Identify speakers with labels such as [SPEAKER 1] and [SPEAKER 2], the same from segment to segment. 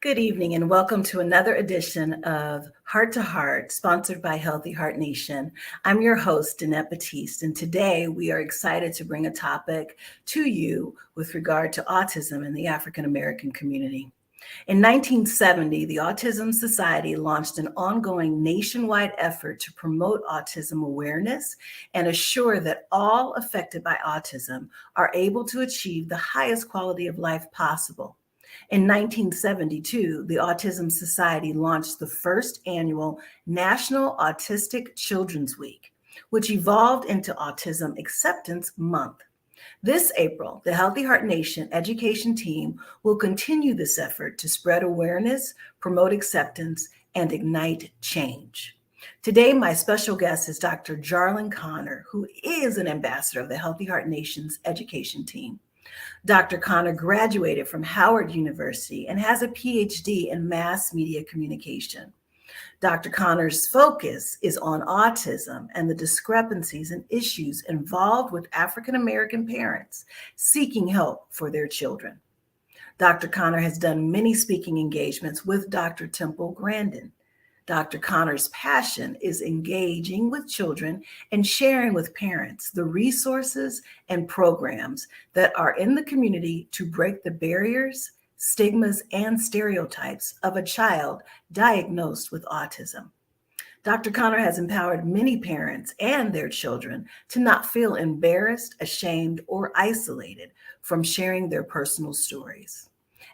[SPEAKER 1] Good evening and welcome to another edition of Heart to Heart, sponsored by Healthy Heart Nation. I'm your host, Danette Batiste, and today we are excited to bring a topic to you with regard to autism in the African American community. In 1970, the Autism Society launched an ongoing nationwide effort to promote autism awareness and assure that all affected by autism are able to achieve the highest quality of life possible. In 1972, the Autism Society launched the first annual National Autistic Children's Week, which evolved into Autism Acceptance Month. This April, the Healthy Heart Nation education team will continue this effort to spread awareness, promote acceptance, and ignite change. Today, my special guest is Dr. Jarilyn Conner, who is an ambassador of the Healthy Heart Nation's education team. Dr. Conner graduated from Howard University and has a PhD in mass media communication. Dr. Conner's focus is on autism and the discrepancies and issues involved with African American parents seeking help for their children. Dr. Conner has done many speaking engagements with Dr. Temple Grandin. Dr. Conner's passion is engaging with children and sharing with parents the resources and programs that are in the community to break the barriers, stigmas, and stereotypes of a child diagnosed with autism. Dr. Conner has empowered many parents and their children to not feel embarrassed, ashamed, or isolated from sharing their personal stories.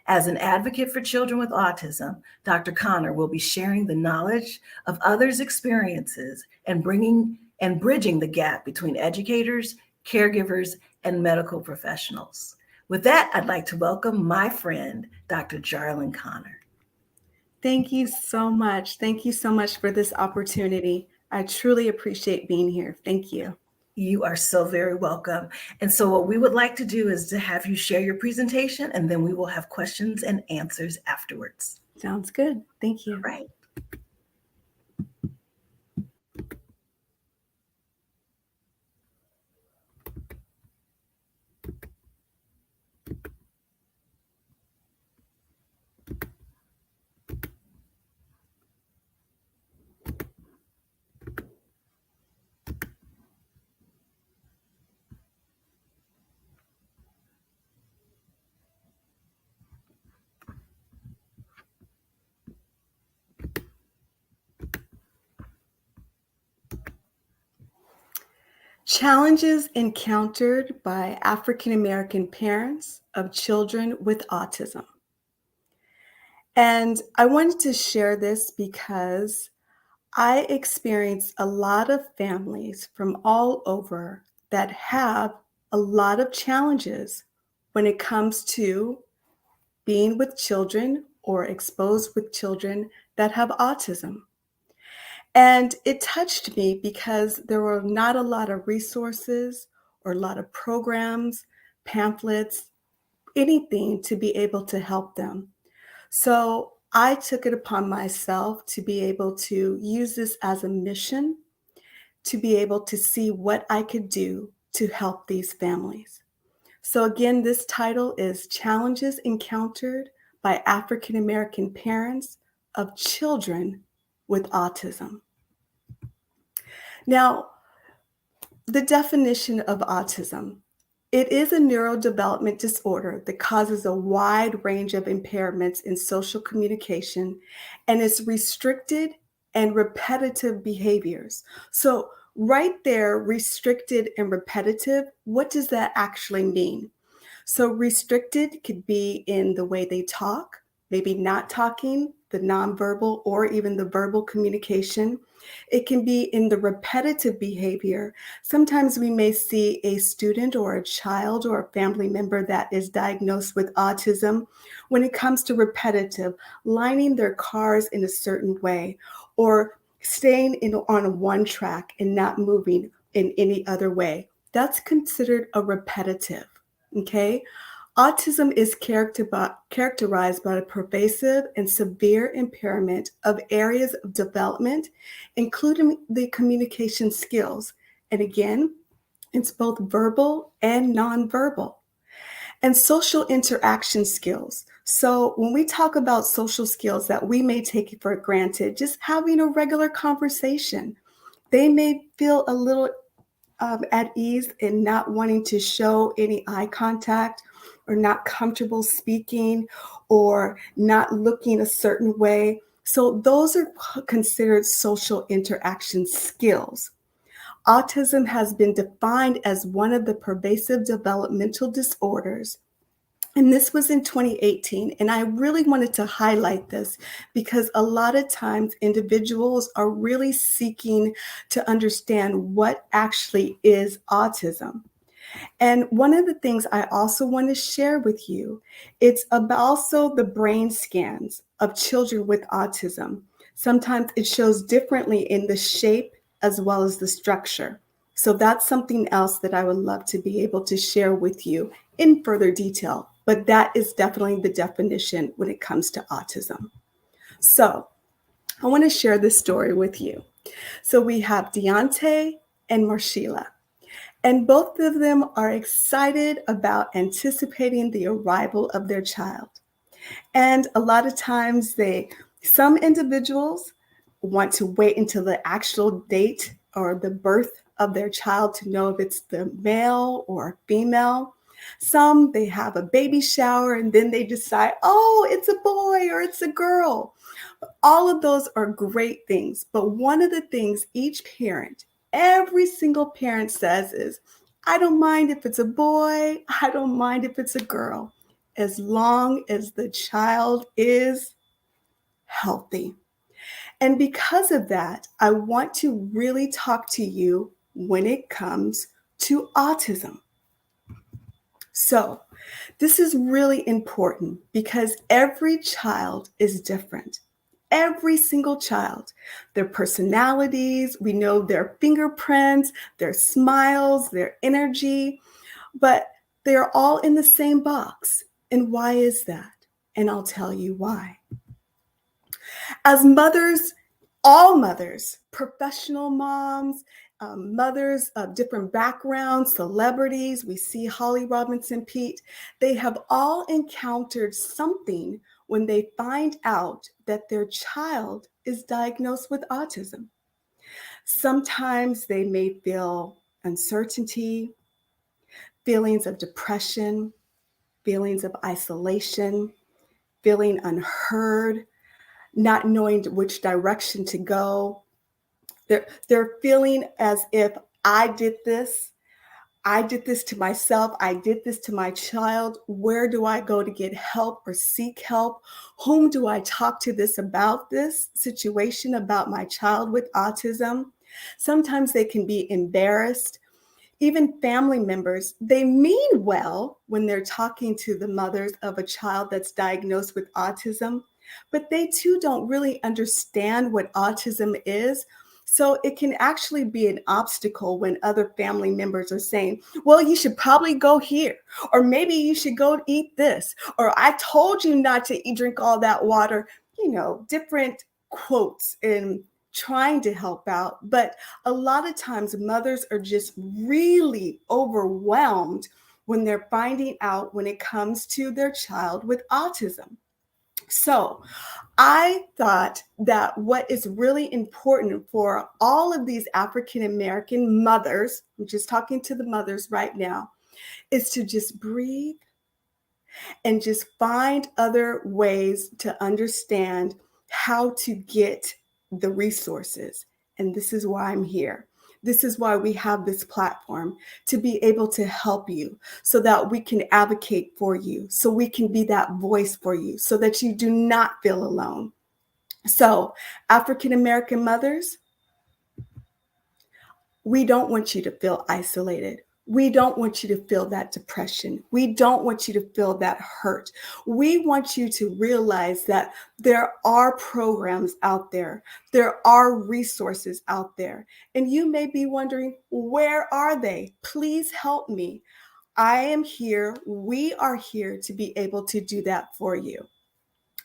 [SPEAKER 1] As an advocate for children with autism, Dr. Conner will be sharing the knowledge of others' experiences and bridging the gap between educators, caregivers, and medical professionals. With that, I'd like to welcome my friend, Dr. Jarilyn Conner.
[SPEAKER 2] Thank you so much. Thank you so much for this opportunity. I truly appreciate being here. Thank you.
[SPEAKER 1] You are so very welcome. And so what we would like to do is to have you share your presentation, and then we will have questions and answers afterwards.
[SPEAKER 2] Sounds good. Thank you.
[SPEAKER 1] All right.
[SPEAKER 2] Challenges encountered by African American parents of children with autism. And I wanted to share this because I experience a lot of families from all over that have a lot of challenges when it comes to being with children or exposed with children that have autism. And it touched me because there were not a lot of resources or a lot of programs, pamphlets, anything to be able to help them. So I took it upon myself to be able to use this as a mission, to be able to see what I could do to help these families. So again, this title is Challenges Encountered by African American Parents of Children with Autism. Now, the definition of autism. It is a neurodevelopment disorder that causes a wide range of impairments in social communication and is restricted and repetitive behaviors. So right there, restricted and repetitive, what does that actually mean? So restricted could be in the way they talk, maybe not talking, the nonverbal or even the verbal communication. It can be in the repetitive behavior. Sometimes we may see a student or a child or a family member that is diagnosed with autism when it comes to repetitive, lining their cars in a certain way or staying on one track and not moving in any other way. That's considered a repetitive, okay? Autism is characterized by a pervasive and severe impairment of areas of development, including the communication skills. And again, it's both verbal and nonverbal. and social interaction skills. So when we talk about social skills that we may take for granted, just having a regular conversation, they may feel a little at ease in not wanting to show any eye contact or not comfortable speaking or not looking a certain way. So those are considered social interaction skills. Autism has been defined as one of the pervasive developmental disorders, and this was in 2018. And I really wanted to highlight this because a lot of times individuals are really seeking to understand what actually is autism. And one of the things I also want to share with you, it's about also the brain scans of children with autism. Sometimes it shows differently in the shape as well as the structure. So that's something else that I would love to be able to share with you in further detail. But that is definitely the definition when it comes to autism. So I want to share this story with you. So we have Deontay and Marshila. And both of them are excited about anticipating the arrival of their child. And a lot of times some individuals want to wait until the actual date or the birth of their child to know if it's the male or female. Some, they have a baby shower and then they decide, oh, it's a boy or it's a girl. All of those are great things. But one of the things each parent, every single parent says is, I don't mind if it's a boy, I don't mind if it's a girl, as long as the child is healthy. And because of that, I want to really talk to you when it comes to autism. So, this is really important because every child is different. Every single child, their personalities, we know their fingerprints, their smiles, their energy, but they're all in the same box. And why is that? And I'll tell you why. As mothers, all mothers, professional moms, mothers of different backgrounds, celebrities, we see Holly Robinson Pete, they have all encountered something when they find out that their child is diagnosed with autism. Sometimes they may feel uncertainty, feelings of depression, feelings of isolation, feeling unheard, not knowing which direction to go. They're feeling as if I did this to myself, I did this to my child. Where do I go to get help or seek help? Whom do I talk to about this situation about my child with autism? Sometimes they can be embarrassed. Even family members, they mean well when they're talking to the mothers of a child that's diagnosed with autism, but they too don't really understand what autism is. So it can actually be an obstacle when other family members are saying, well, you should probably go here, or maybe you should go eat this, or I told you not to drink all that water, different quotes and trying to help out. But a lot of times mothers are just really overwhelmed when they're finding out when it comes to their child with autism. So I thought that what is really important for all of these African American mothers, I'm just talking to the mothers right now, is to just breathe and just find other ways to understand how to get the resources. And this is why I'm here. This is why we have this platform, to be able to help you so that we can advocate for you, so we can be that voice for you, so that you do not feel alone. So, African American mothers, we don't want you to feel isolated. We don't want you to feel that depression. We don't want you to feel that hurt. We want you to realize that there are programs out there. There are resources out there. And you may be wondering, where are they? Please help me. I am here. We are here to be able to do that for you.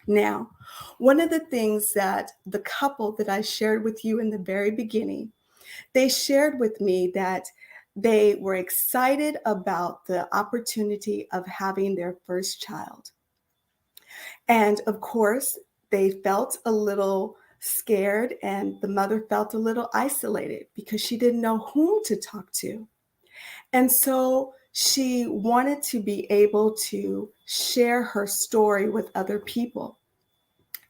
[SPEAKER 2] Now, one of the things that the couple that I shared with you in the very beginning, they shared with me that They were excited about the opportunity of having their first child. And of course, they felt a little scared, and the mother felt a little isolated because she didn't know whom to talk to. And so she wanted to be able to share her story with other people.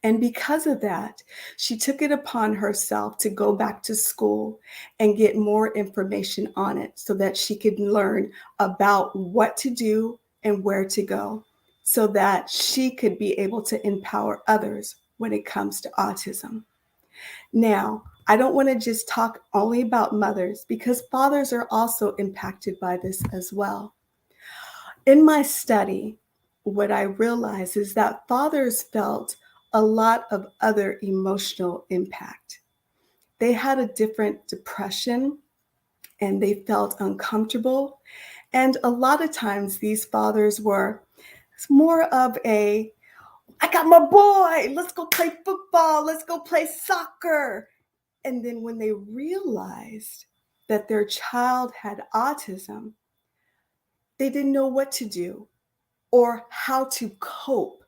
[SPEAKER 2] And because of that, she took it upon herself to go back to school and get more information on it so that she could learn about what to do and where to go so that she could be able to empower others when it comes to autism. Now, I don't want to just talk only about mothers because fathers are also impacted by this as well. In my study, what I realized is that fathers felt a lot of other emotional impact. They had a different depression and they felt uncomfortable. And a lot of times these fathers were more of a, I got my boy, let's go play football, let's go play soccer. And then when they realized that their child had autism, they didn't know what to do or how to cope.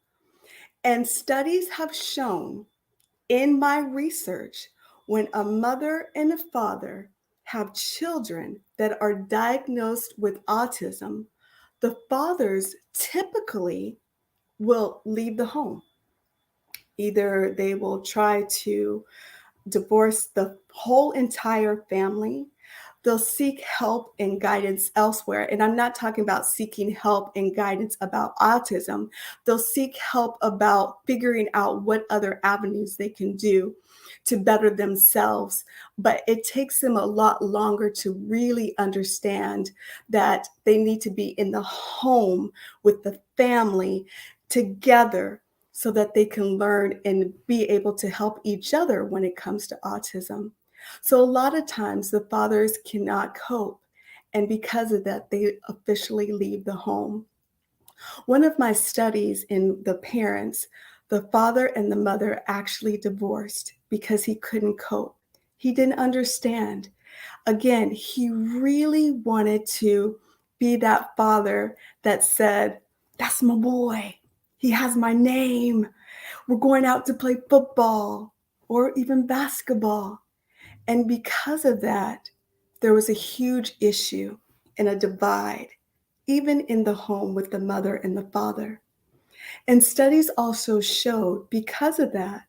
[SPEAKER 2] And studies have shown in my research, when a mother and a father have children that are diagnosed with autism, the fathers typically will leave the home. Either they will try to divorce the whole entire family. They'll seek help and guidance elsewhere. And I'm not talking about seeking help and guidance about autism. They'll seek help about figuring out what other avenues they can do to better themselves. But it takes them a lot longer to really understand that they need to be in the home with the family together so that they can learn and be able to help each other when it comes to autism. So a lot of times the fathers cannot cope, and because of that, they officially leave the home. One of my studies in the parents, the father and the mother actually divorced because he couldn't cope. He didn't understand. Again, he really wanted to be that father that said, that's my boy. He has my name. We're going out to play football or even basketball. And because of that, there was a huge issue and a divide, even in the home with the mother and the father. And studies also showed because of that,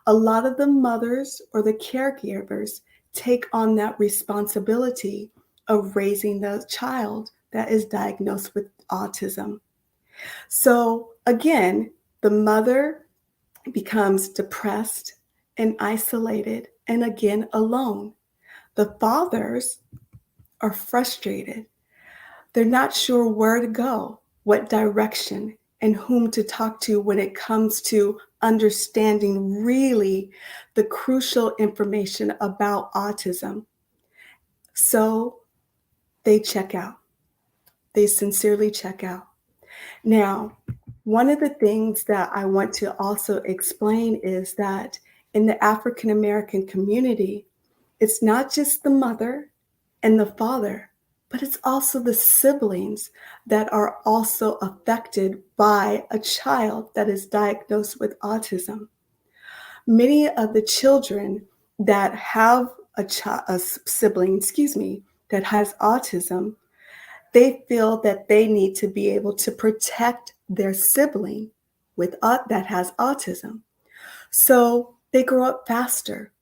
[SPEAKER 2] a lot of the mothers or the caregivers take on that responsibility of raising the child that is diagnosed with autism. So again, the mother becomes depressed and isolated and again alone. The fathers are frustrated. They're not sure where to go, what direction, and whom to talk to when it comes to understanding really the crucial information about autism. So they check out. They sincerely check out. Now, one of the things that I want to also explain is that in the African American community, it's not just the mother and the father, but it's also the siblings that are also affected by a child that is diagnosed with autism. Many of the children that have a sibling, that has autism, they feel that they need to be able to protect their sibling that has autism. So they grow up faster.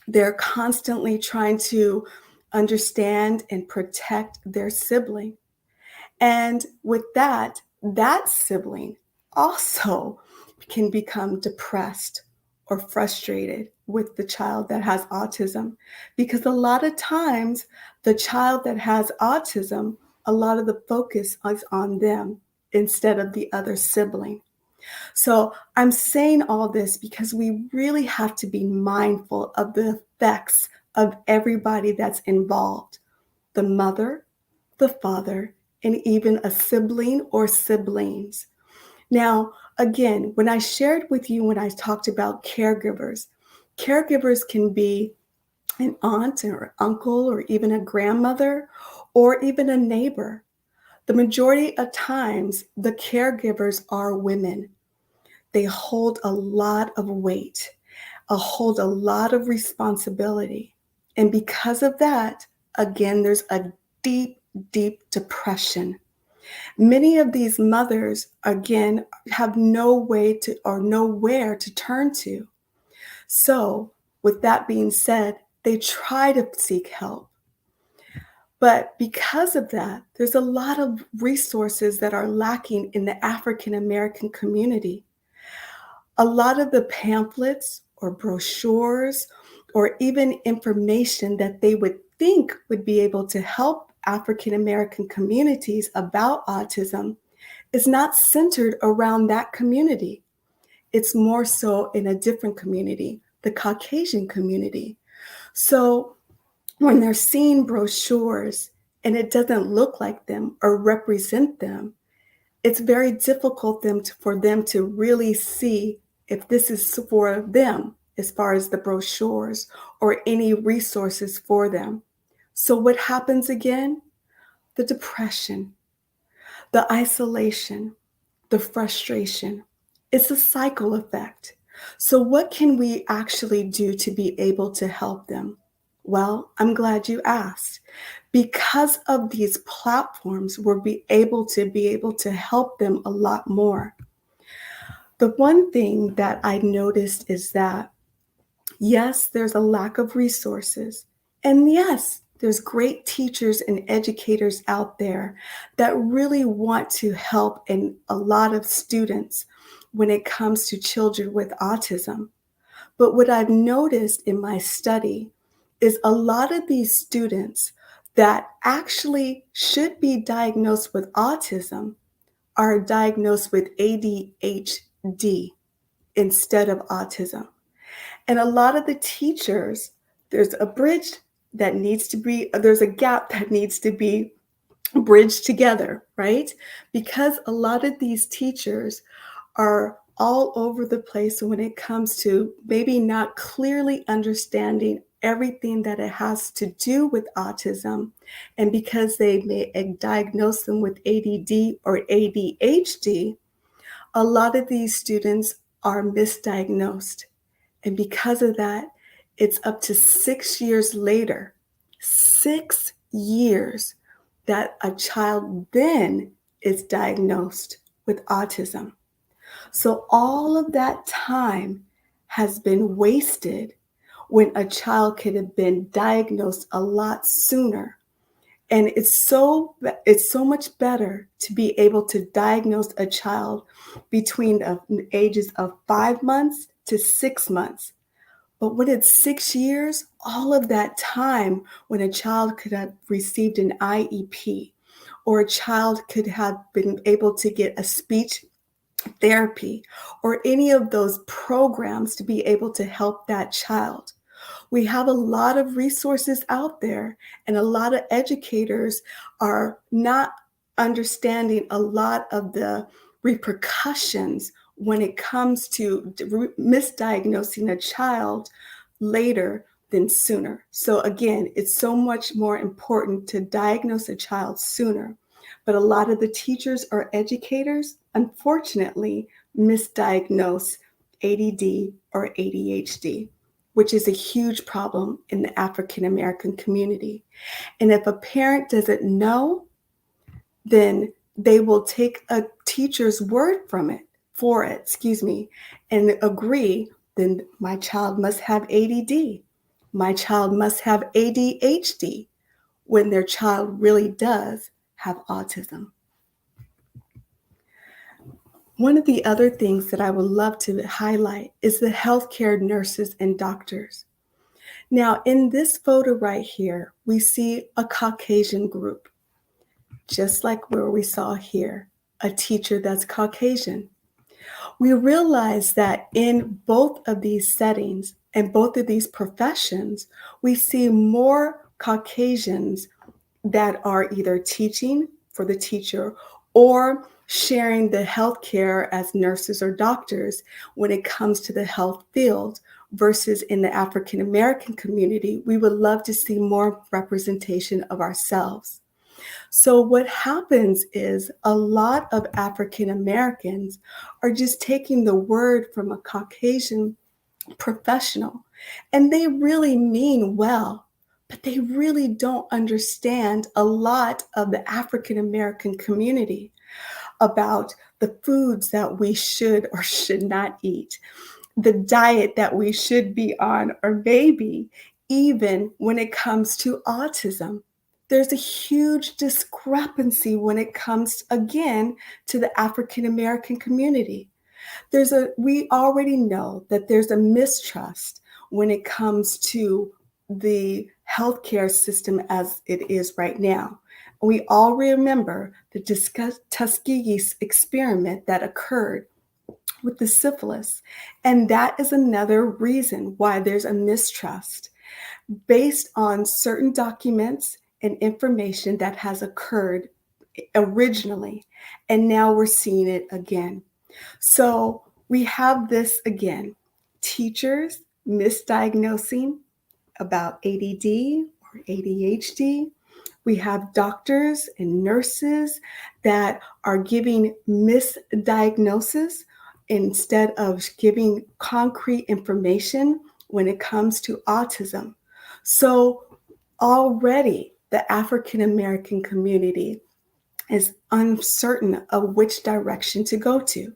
[SPEAKER 2] They're constantly trying to understand and protect their sibling. And with that, that sibling also can become depressed or frustrated with the child that has autism. Because a lot of times, the child that has autism, a lot of the focus is on them instead of the other sibling. So I'm saying all this because we really have to be mindful of the effects of everybody that's involved, the mother, the father, and even a sibling or siblings. Now, again, when I shared with you when I talked about caregivers, caregivers can be an aunt or uncle or even a grandmother, or even a neighbor. The majority of times, the caregivers are women. They hold a lot of weight, hold a lot of responsibility. And because of that, again, there's a deep, deep depression. Many of these mothers, again, have no way to or nowhere to turn to. So, with that being said, they try to seek help. But because of that, there's a lot of resources that are lacking in the African American community. A lot of the pamphlets or brochures or even information that they would think would be able to help African American communities about autism is not centered around that community. It's more so in a different community, the Caucasian community. So when they're seeing brochures and it doesn't look like them or represent them, it's very difficult for them to really see if this is for them as far as the brochures or any resources for them. So what happens again? The depression, the isolation, the frustration. It's a cycle effect. So what can we actually do to be able to help them? Well, I'm glad you asked. Because of these platforms, we'll be able to help them a lot more. The one thing that I noticed is that, yes, there's a lack of resources. And yes, there's great teachers and educators out there that really want to help in a lot of students when it comes to children with autism. But what I've noticed in my study is a lot of these students that actually should be diagnosed with autism are diagnosed with ADHD instead of autism. And a lot of the teachers, there's a gap that needs to be bridged together, right? Because a lot of these teachers are all over the place when it comes to maybe not clearly understanding everything that it has to do with autism. And because they may diagnose them with ADD or ADHD, a lot of these students are misdiagnosed. And because of that, it's up to 6 years later, 6 years, that a child then is diagnosed with autism. So all of that time has been wasted when a child could have been diagnosed a lot sooner. And it's so much better to be able to diagnose a child between the ages of 5 months to 6 months. But when it's 6 years, all of that time when a child could have received an IEP or a child could have been able to get a speech therapy or any of those programs to be able to help that child. We have a lot of resources out there, and a lot of educators are not understanding a lot of the repercussions when it comes to misdiagnosing a child later than sooner. So again, it's so much more important to diagnose a child sooner. But a lot of the teachers or educators, unfortunately, misdiagnose ADD or ADHD, which is a huge problem in the African American community. And if a parent doesn't know, then they will take a teacher's word for it, and agree, then my child must have ADD. My child must have ADHD, when their child really does have autism. One of the other things that I would love to highlight is the healthcare nurses and doctors. Now, in this photo right here, we see a Caucasian group, just like where we saw here, a teacher that's Caucasian. We realize that in both of these settings and both of these professions, we see more Caucasians that are either teaching for the teacher or sharing the healthcare as nurses or doctors when it comes to the health field, versus in the African American community, we would love to see more representation of ourselves. So what happens is a lot of African Americans are just taking the word from a Caucasian professional, and they really mean well, but they really don't understand a lot of the African American community about the foods that we should or should not eat, the diet that we should be on, or maybe even when it comes to autism. There's a huge discrepancy when it comes, again, to the African American community. We already know that there's a mistrust when it comes to the healthcare system as it is right now. We all remember the Tuskegee experiment that occurred with the syphilis. And that is another reason why there's a mistrust based on certain documents and information that has occurred originally. And now we're seeing it again. So we have this again, teachers misdiagnosing about ADD or ADHD. We have doctors and nurses that are giving misdiagnosis instead of giving concrete information when it comes to autism. So already the African American community is uncertain of which direction to go to.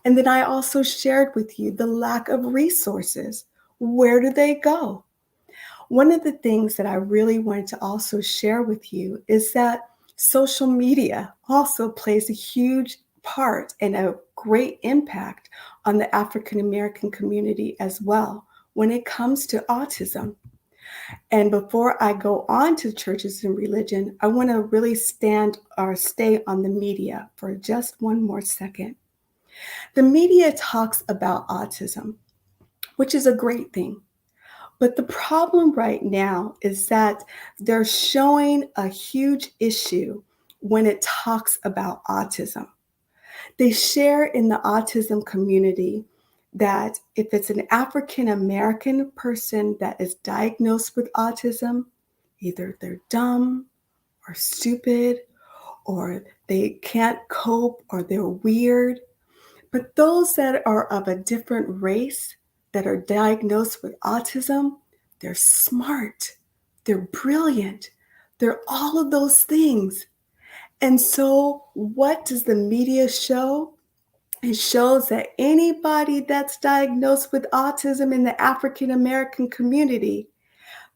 [SPEAKER 2] And then I also shared with you the lack of resources. Where do they go? One of the things that I really wanted to also share with you is that social media also plays a huge part and a great impact on the African American community as well when it comes to autism. And before I go on to churches and religion, I want to really stay on the media for just one more second. The media talks about autism, which is a great thing. But the problem right now is that they're showing a huge issue when it talks about autism. They share in the autism community that if it's an African American person that is diagnosed with autism, either they're dumb or stupid, or they can't cope, or they're weird. But those that are of a different race that are diagnosed with autism, they're smart, they're brilliant, they're all of those things. And so what does the media show? It shows that anybody that's diagnosed with autism in the African American community,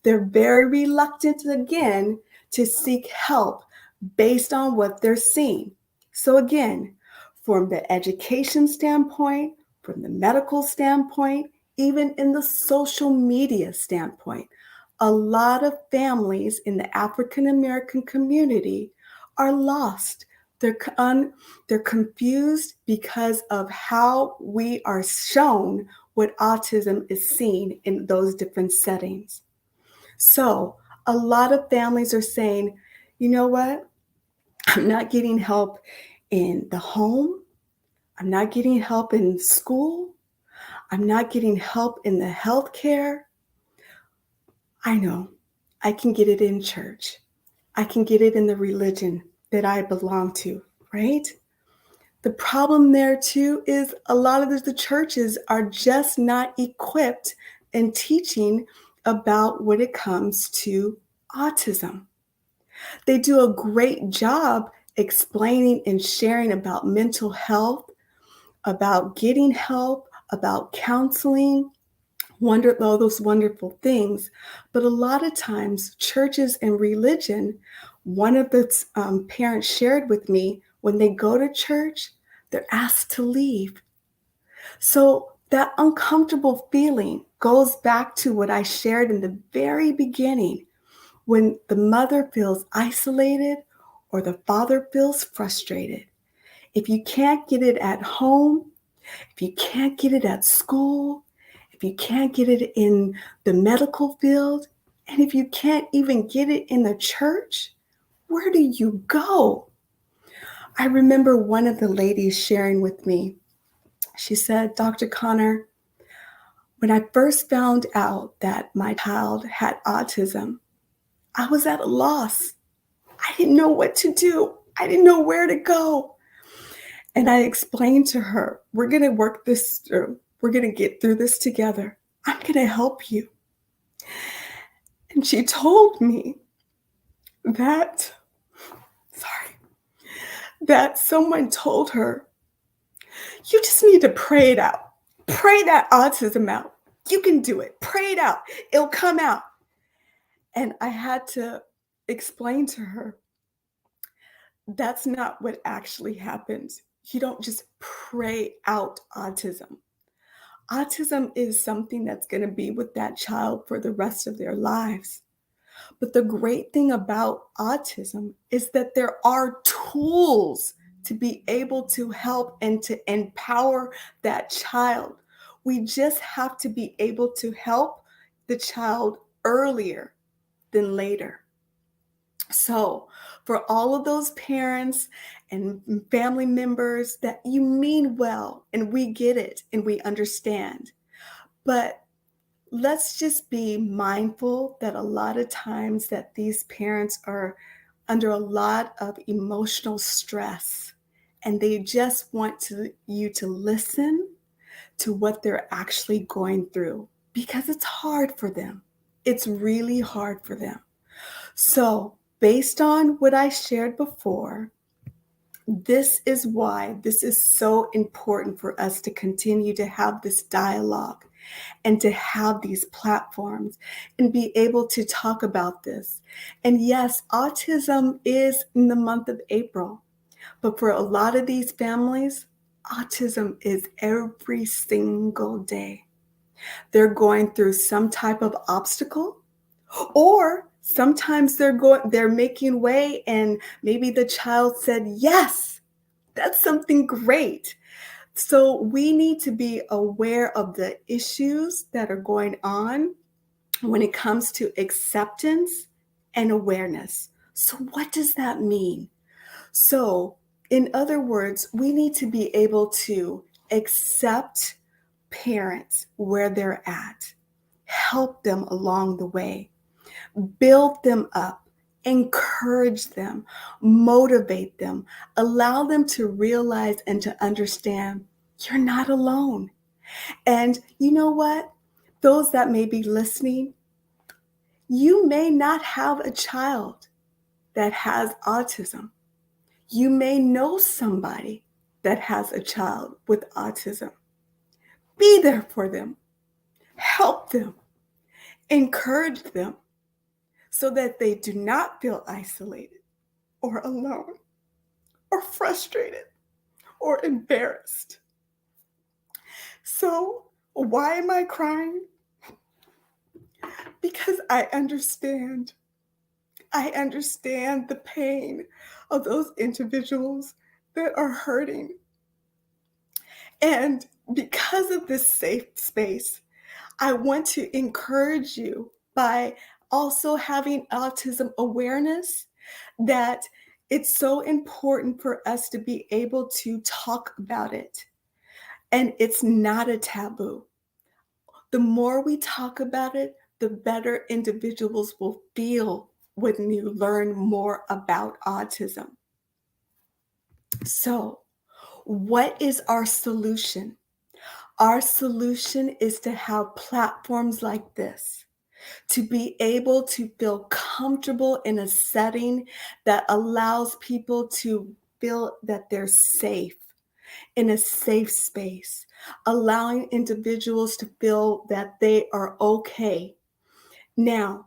[SPEAKER 2] they're very reluctant again to seek help based on what they're seeing. So again, from the education standpoint, from the medical standpoint, even in the social media standpoint, a lot of families in the African American community are lost. They're confused because of how we are shown what autism is seen in those different settings. So a lot of families are saying, you know what? I'm not getting help in the home. I'm not getting help in school. I'm not getting help in the healthcare. I know I can get it in church. I can get it in the religion that I belong to, right? The problem there too is a lot of the churches are just not equipped in teaching about when it comes to autism. They do a great job explaining and sharing about mental health, about getting help, about counseling, all those wonderful things. But a lot of times, churches and religion, one of the parents shared with me, when they go to church, they're asked to leave. So that uncomfortable feeling goes back to what I shared in the very beginning, when the mother feels isolated or the father feels frustrated. If you can't get it at home, if you can't get it at school, if you can't get it in the medical field, and if you can't even get it in the church, where do you go? I remember one of the ladies sharing with me. She said, Dr. Conner, when I first found out that my child had autism, I was at a loss. I didn't know what to do. I didn't know where to go. And I explained to her, we're going to work this through. We're going to get through this together. I'm going to help you. And she told me that, that someone told her, you just need to pray it out. Pray that autism out. You can do it. Pray it out. It'll come out. And I had to explain to her, that's not what actually happens. You don't just pray out autism. Autism is something that's going to be with that child for the rest of their lives. But the great thing about autism is that there are tools to be able to help and to empower that child. We just have to be able to help the child earlier than later. So, for all of those parents and family members that you mean well, and we get it and we understand, but let's just be mindful that a lot of times that these parents are under a lot of emotional stress and they just want you to listen to what they're actually going through because it's hard for them. It's really hard for them. So, based on what I shared before, this is why this is so important for us to continue to have this dialogue and to have these platforms and be able to talk about this. And yes, autism is in the month of April, but for a lot of these families, autism is every single day. They're going through some type of obstacle, or sometimes they're making way and maybe the child said, yes, that's something great. So we need to be aware of the issues that are going on when it comes to acceptance and awareness. So what does that mean? So in other words, we need to be able to accept parents where they're at, help them along the way, build them up, encourage them, motivate them, allow them to realize and to understand you're not alone. And you know what? Those that may be listening, you may not have a child that has autism. You may know somebody that has a child with autism. Be there for them, help them, encourage them so that they do not feel isolated or alone or frustrated or embarrassed. So, why am I crying? Because I understand. I understand the pain of those individuals that are hurting. And because of this safe space, I want to encourage you by also having autism awareness that it's so important for us to be able to talk about it. And it's not a taboo. The more we talk about it, the better individuals will feel when you learn more about autism. So, what is our solution? Our solution is to have platforms like this, to be able to feel comfortable in a setting that allows people to feel that they're safe, in a safe space, allowing individuals to feel that they are okay. Now,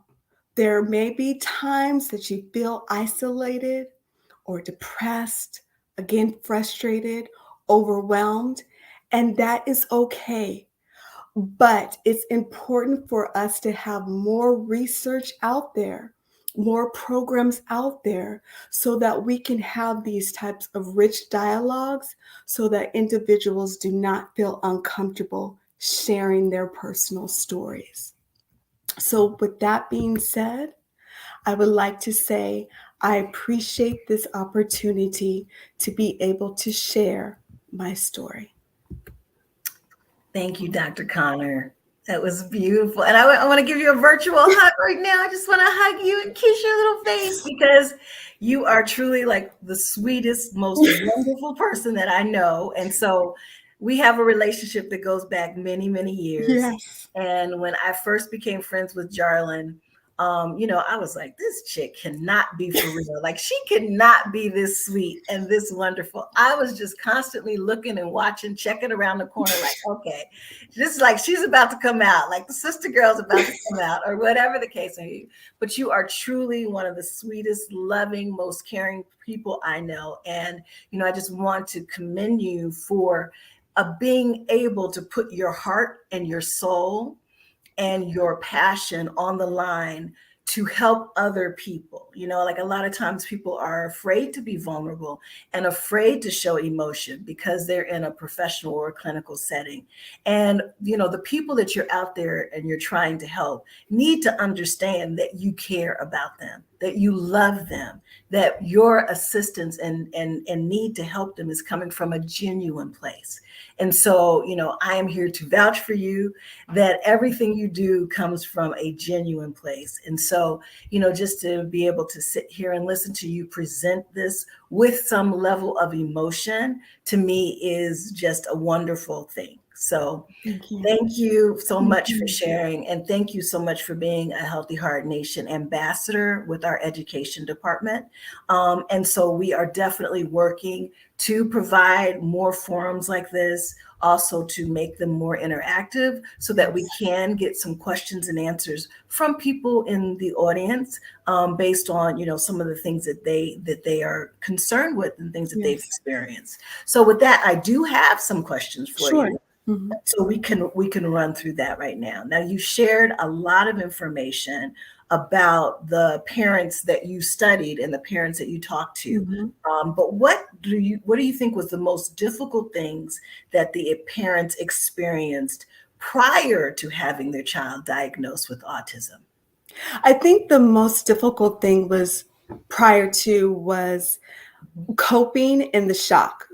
[SPEAKER 2] there may be times that you feel isolated or depressed, again, frustrated, overwhelmed, and that is okay. But it's important for us to have more research out there, more programs out there, so that we can have these types of rich dialogues so that individuals do not feel uncomfortable sharing their personal stories. So with that being said, I would like to say I appreciate this opportunity to be able to share my story.
[SPEAKER 1] Thank you, Dr. Conner. That was beautiful. And I want to give you a virtual hug right now. I just want to hug you and kiss your little face because you are truly like the sweetest, most wonderful person that I know. And so we have a relationship that goes back many, many years.
[SPEAKER 2] Yes.
[SPEAKER 1] And when I first became friends with Jarilyn, I was like, this chick cannot be for real. Like, she cannot be this sweet and this wonderful. I was just constantly looking and watching, checking around the corner, like, okay, just like she's about to come out, like the sister girl's about to come out, or whatever the case may be. But you are truly one of the sweetest, loving, most caring people I know. And, I just want to commend you for being able to put your heart and your soul and your passion on the line to help other people. Like a lot of times people are afraid to be vulnerable and afraid to show emotion because they're in a professional or clinical setting. And, the people that you're out there and you're trying to help need to understand that you care about them, that you love them, that your assistance and need to help them is coming from a genuine place. And so, I am here to vouch for you that everything you do comes from a genuine place. And so, just to be able to sit here and listen to you present this with some level of emotion, to me is just a wonderful thing. So thank you so much for sharing. And thank you so much for being a Healthy Heart Nation ambassador with our education department. And so we are definitely working to provide more forums like this, also to make them more interactive so that we can get some questions and answers from people in the audience based on, some of the things that they are concerned with and things that they've experienced. So with that, I do have some questions for you. Mm-hmm. So we can run through that right now. Now, you shared a lot of information about the parents that you studied and the parents that you talked to. Mm-hmm. But what do you think was the most difficult things that the parents experienced prior to having their child diagnosed with autism?
[SPEAKER 2] I think the most difficult thing was coping and the shock.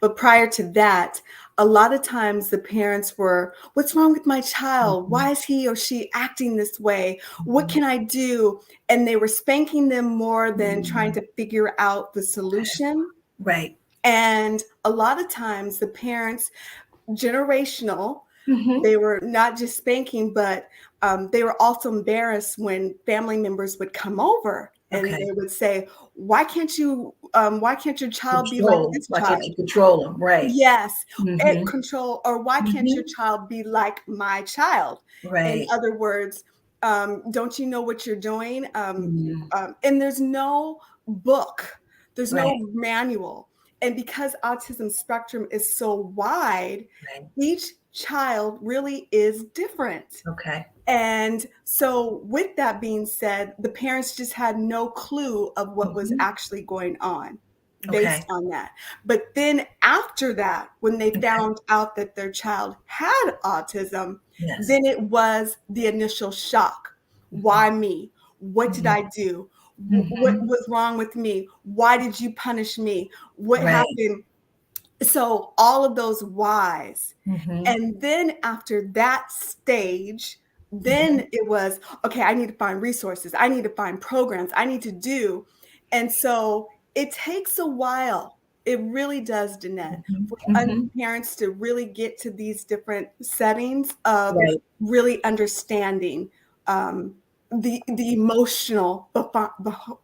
[SPEAKER 2] But prior to that, a lot of times the parents were, what's wrong with my child? Mm-hmm. Why is he or she acting this way? Mm-hmm. What can I do? And they were spanking them more than trying to figure out the solution.
[SPEAKER 1] Right.
[SPEAKER 2] And a lot of times the parents, generational,
[SPEAKER 1] mm-hmm.
[SPEAKER 2] they were not just spanking, but they were also embarrassed when family members would come over and they would say, why can't your child be like this child?
[SPEAKER 1] Why can't you control them? Right.
[SPEAKER 2] Yes. Mm-hmm. And control, or why can't your child be like my child?
[SPEAKER 1] Right.
[SPEAKER 2] In other words, don't you know what you're doing? And there's no book, there's no manual. And because autism spectrum is so wide, each child really is different.
[SPEAKER 1] Okay.
[SPEAKER 2] And so with that being said, the parents just had no clue of what was actually going on based on that. But then after that, when they found out that their child had autism, then it was the initial shock. Why me? What did I do? What was wrong with me? Why did you punish me? What happened? So all of those whys. And then after that stage, then it was, okay, I need to find resources. I need to find programs. I need to do. And so it takes a while. It really does, Danette, for parents to really get to these different settings of really understanding the emotional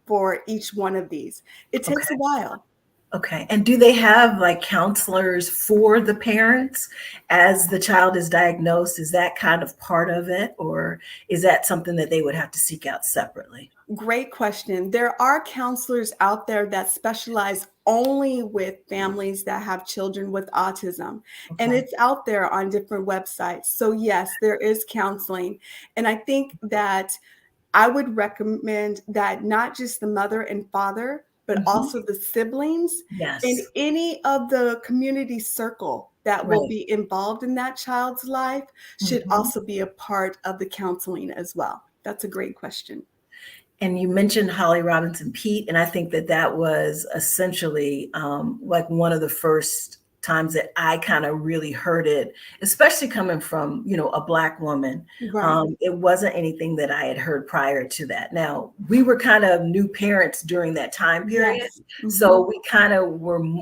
[SPEAKER 2] for each one of these. It takes a while.
[SPEAKER 1] Okay. And do they have like counselors for the parents as the child is diagnosed? Is that kind of part of it, or is that something that they would have to seek out separately?
[SPEAKER 2] Great question. There are counselors out there that specialize only with families that have children with autism. And it's out there on different websites. So yes, there is counseling. And I think that I would recommend that not just the mother and father, but also the siblings and any of the community circle that will be involved in that child's life should also be a part of the counseling as well. That's a great question.
[SPEAKER 1] And you mentioned Holly Robinson Peete, and I think that was essentially like one of the first times that I kind of really heard it, especially coming from, a Black woman.
[SPEAKER 2] Right.
[SPEAKER 1] It wasn't anything that I had heard prior to that. Now, we were kind of new parents during that time period.
[SPEAKER 2] Yes.
[SPEAKER 1] So we kind of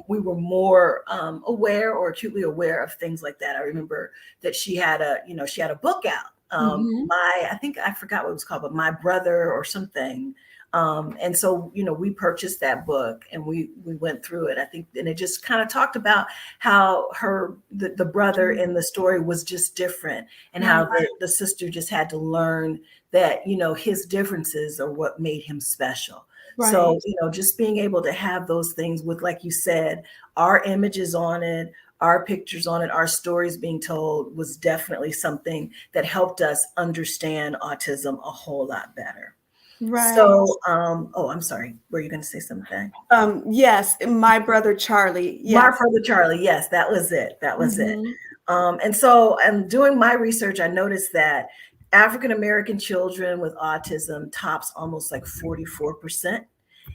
[SPEAKER 1] we were more aware or acutely aware of things like that. I remember that she had a book out. I think I forgot what it was called, but My Brother or something. And so, we purchased that book and we went through it, I think, and it just kind of talked about how the brother in the story was just different, and how the sister just had to learn that, his differences are what made him special. So, just being able to have those things with, like you said, our images on it, our pictures on it, our stories being told, was definitely something that helped us understand autism a whole lot better.
[SPEAKER 2] Right.
[SPEAKER 1] So, I'm sorry. Were you going to say something?
[SPEAKER 2] Yes, My Brother Charlie.
[SPEAKER 1] My
[SPEAKER 2] Yes.
[SPEAKER 1] Brother Charlie. Yes, that was it. That was it. And so, doing my research, I noticed that African-American children with autism tops almost like 44%.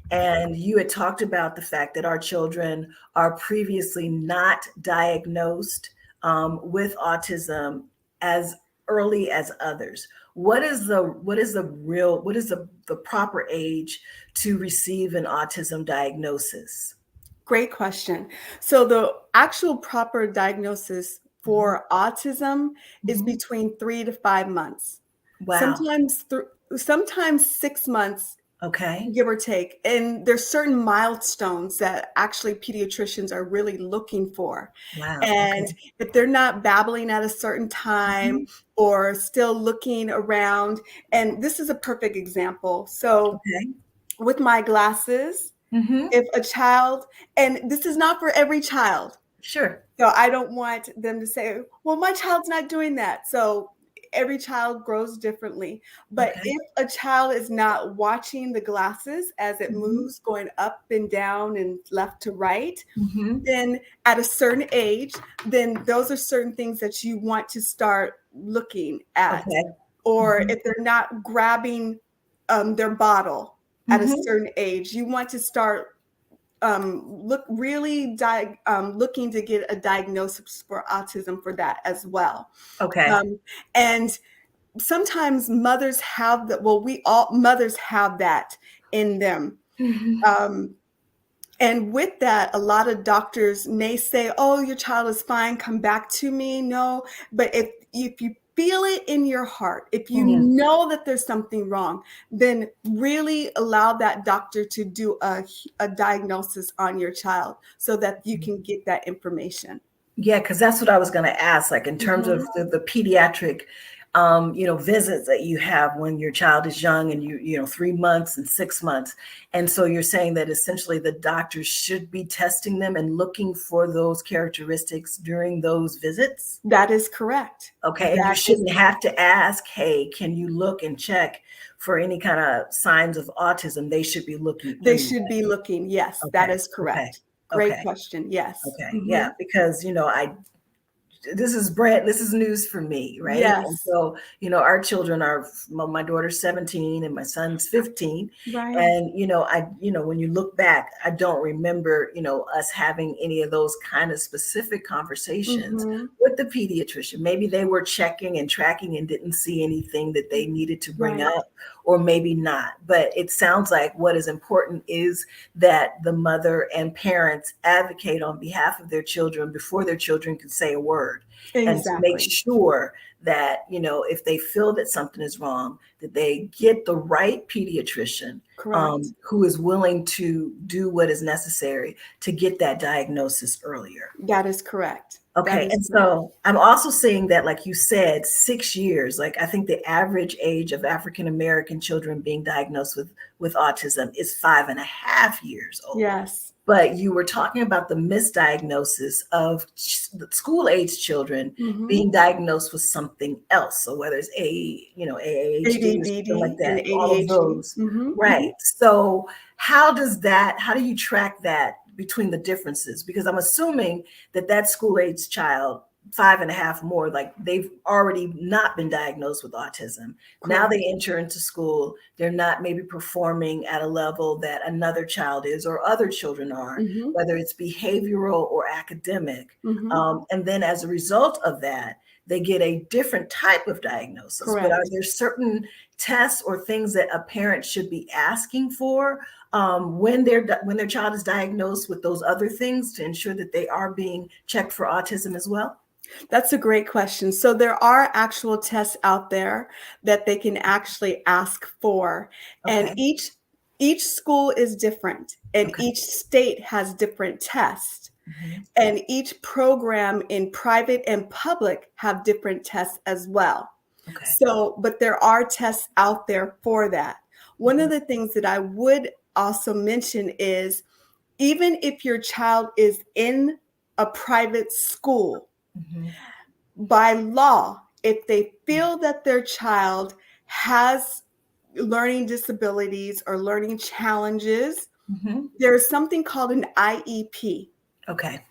[SPEAKER 1] And you had talked about the fact that our children are previously not diagnosed with autism as early as others. What is the proper age to receive an autism diagnosis?
[SPEAKER 2] Great question. So the actual proper diagnosis for autism is between 3 to 5 months.
[SPEAKER 1] Wow.
[SPEAKER 2] Sometimes 6 months,
[SPEAKER 1] Okay.
[SPEAKER 2] give or take. And there's certain milestones that actually pediatricians are really looking for.
[SPEAKER 1] Wow.
[SPEAKER 2] And
[SPEAKER 1] Okay.
[SPEAKER 2] if they're not babbling at a certain time or still looking around, and this is a perfect example. So
[SPEAKER 1] Okay.
[SPEAKER 2] with my glasses, if a child, and this is not for every child,
[SPEAKER 1] Sure.
[SPEAKER 2] so I don't want them to say, well, my child's not doing that. So every child grows differently. But
[SPEAKER 1] Okay.
[SPEAKER 2] if a child is not watching the glasses as it moves, going up and down and left to right, then at a certain age, then those are certain things that you want to start looking at.
[SPEAKER 1] Okay.
[SPEAKER 2] Or if they're not grabbing their bottle at a certain age, you want to start looking to get a diagnosis for autism for that as well.
[SPEAKER 1] Okay.
[SPEAKER 2] And sometimes mothers have that. Well, mothers have that in them. And with that, a lot of doctors may say, oh, your child is fine, come back to me. No, but if you feel it in your heart, if you know that there's something wrong, then really allow that doctor to do a diagnosis on your child so that you can get that information.
[SPEAKER 1] Yeah, because that's what I was going to ask, like in terms of the pediatric visits that you have when your child is young and 3 months and 6 months. And so you're saying that essentially the doctors should be testing them and looking for those characteristics during those visits?
[SPEAKER 2] That is correct.
[SPEAKER 1] Okay. And you shouldn't have to ask, hey, can you look and check for any kind of signs of autism? They should be looking.
[SPEAKER 2] They should be looking. Yes, that is correct. Great question. Yes.
[SPEAKER 1] Okay. Yeah. Because, this is news for me, right?
[SPEAKER 2] Yes.
[SPEAKER 1] And so, our children my daughter's 17 and my son's 15.
[SPEAKER 2] Right.
[SPEAKER 1] And, when you look back, I don't remember, us having any of those kind of specific conversations with the pediatrician. Maybe they were checking and tracking and didn't see anything that they needed to bring up, or maybe not. But it sounds like what is important is that the mother and parents advocate on behalf of their children before their children can say a word. And to make sure that, if they feel that something is wrong, that they get the right pediatrician who is willing to do what is necessary to get that diagnosis earlier.
[SPEAKER 2] That is correct.
[SPEAKER 1] Okay. And so I'm also seeing that, like you said, 6 years, like I think the average age of African-American children being diagnosed with autism is 5.5 years old.
[SPEAKER 2] Yes.
[SPEAKER 1] But you were talking about the misdiagnosis of school-age children being diagnosed with something else. So whether it's ADHD or something like that,
[SPEAKER 2] and
[SPEAKER 1] all of those. Right. So how do you track that between the differences? Because I'm assuming that school-age child five and a half more, like they've already not been diagnosed with autism. Now
[SPEAKER 2] Correct.
[SPEAKER 1] they enter into school, they're not maybe performing at a level that another child is or other children are,
[SPEAKER 2] Mm-hmm.
[SPEAKER 1] whether it's behavioral or academic.
[SPEAKER 2] Mm-hmm.
[SPEAKER 1] And then as a result of that, they get a different type of diagnosis. But are
[SPEAKER 2] Correct.
[SPEAKER 1] there certain tests or things that a parent should be asking for when their child is diagnosed with those other things to ensure that they are being checked for autism as well?
[SPEAKER 2] That's a great question. So there are actual tests out there that they can actually ask for, and
[SPEAKER 1] Okay.
[SPEAKER 2] each school is different, and
[SPEAKER 1] Okay.
[SPEAKER 2] each state has different tests,
[SPEAKER 1] Mhm.
[SPEAKER 2] and each program in private and public have different tests as well.
[SPEAKER 1] Okay.
[SPEAKER 2] So, but there are tests out there for that. One of
[SPEAKER 1] Mhm.
[SPEAKER 2] the things that I would also mention is even if your child is in a private school,
[SPEAKER 1] Mhm.
[SPEAKER 2] by law, if they feel that their child has learning disabilities or learning challenges,
[SPEAKER 1] Mhm.
[SPEAKER 2] there's something called an IEP.
[SPEAKER 1] Okay.